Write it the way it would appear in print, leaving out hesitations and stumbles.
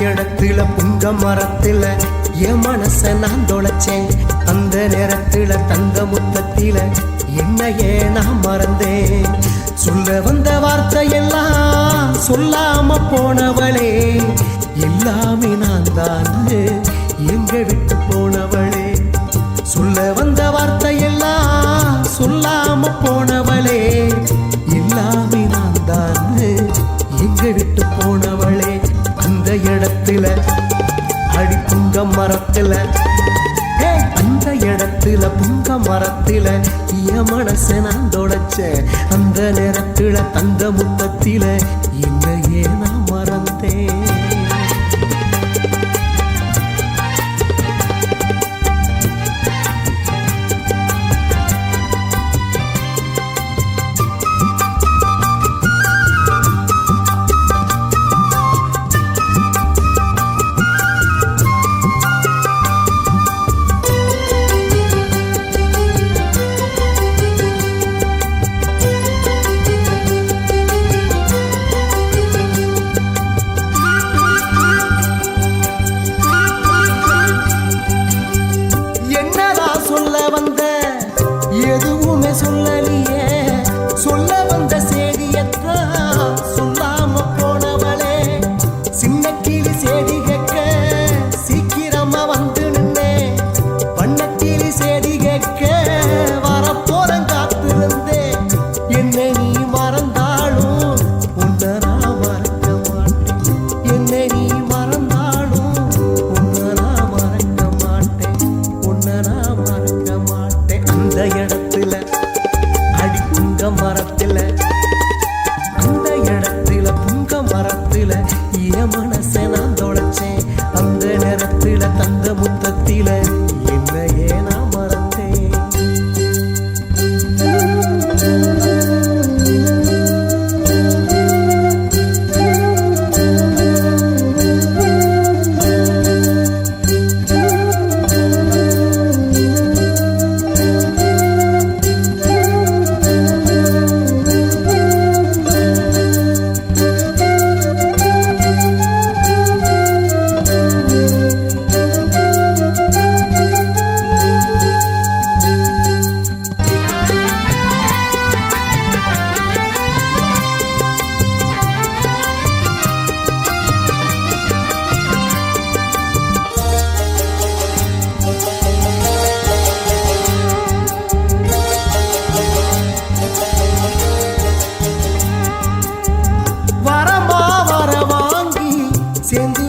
இடத்துல புங்க மரத்துல என் மனச நான் தொலைச்சேன். அந்த நேரத்துல தங்க முத்தத்தில என்னையே நான் மறந்தேன். சொல்ல வந்த வார்த்தையெல்லாம் சொல்லாம போனவளே, எல்லாமே நான் தான் எங்க விட்டு போனவளே. சொல்ல வந்த வார்த்தையெல்லாம் சொல்லாம போனவளே, எல்லாமே நான் தான் எங்க விட்டு போனவளே. அந்த இடத்துல அடி புங்க மரத்துல, அந்த இடத்துல புங்க மரத்துல என் மனச நான் தொலைச்சேன். அந்த நேரத்துல தந்த முத்தத்தில என்னையே நான் மறந்தேன். எதுவுமே சொல்லலியே, சொல்ல வந்த சேதியத்தான் சொல்லாம போனவளே. சின்ன கிளி சேதி கேட்க சீக்கிரமா வந்து நின்னே, வண்ணக்கிளி சேதி கேட்க வரப்போற காத்திருந்தே. என்னை நீ மறந்தாலும் உன்னை நான் மறக்க மாட்டேன். என்னை நீ மறந்தாலும் உன்னை நான் மறக்க மாட்டேன். உன்னை நான் மறக்க மாட்டேன். அந்த இடத்துல அடி புங்க மரத்துல, அந்த இடத்துல புங்க மரத்துல என் மனச நான் தொலைச்சேன். அந்த நேரத்துல தந்த முத்தத்தில என்னையே நான் மறந்தேன். சேர்ந்து